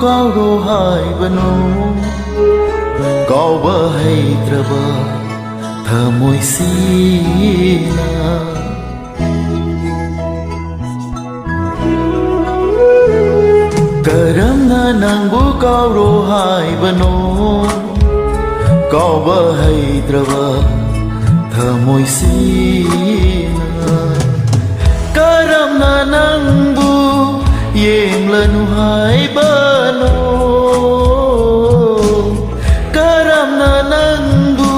kauro hai bano Kauba haidraba thamoi sina Karamna nangbu kauro hai bano Kauba haidraba thamoi sina Karamna nangbu yemlanu hai bano Karamna nangbu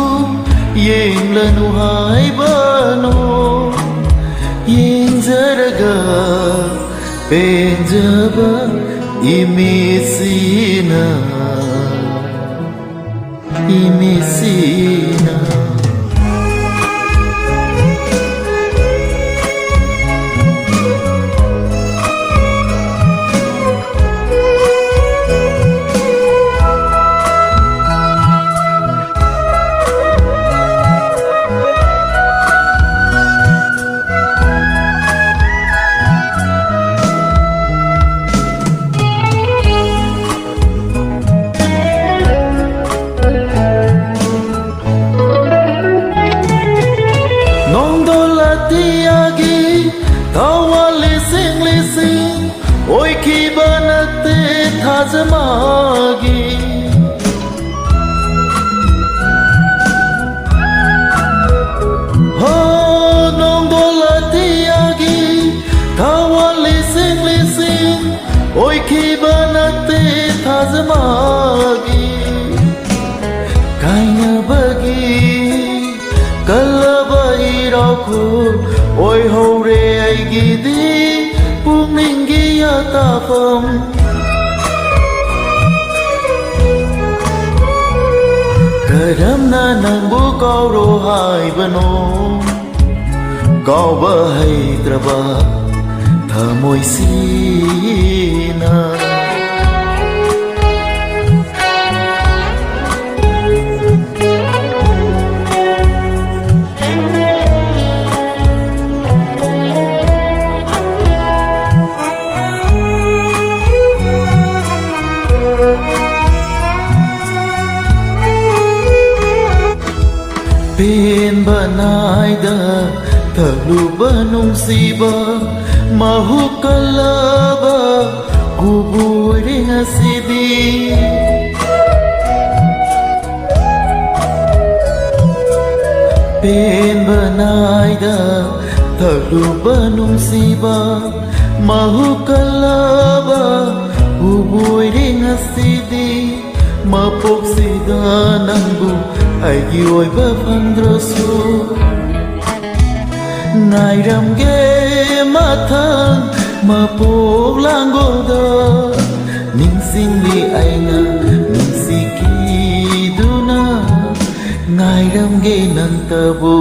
yemlanu hai bano Yengzaraga penjaba imisina imisina Oi ki banate thazmagi ho nong dolatiagi thawali sing oi ki banate thazmagi kaina bagi kalabai rakho oi hore ai gidi Puminggi atapam Karamna nangbu kauro hai bano Kauba haidraba thamoi sina Pin banai da thaglu banung siba mahu kalaba guburi ngasidi Pin banai da thaglu banung siba mahu kalaba guburi ngasidi mapok sida nangbu aigi oiba phandrasu ngairamge mathang mapok langoda ningsingli aina ningsiki duna ngairamge nang tabu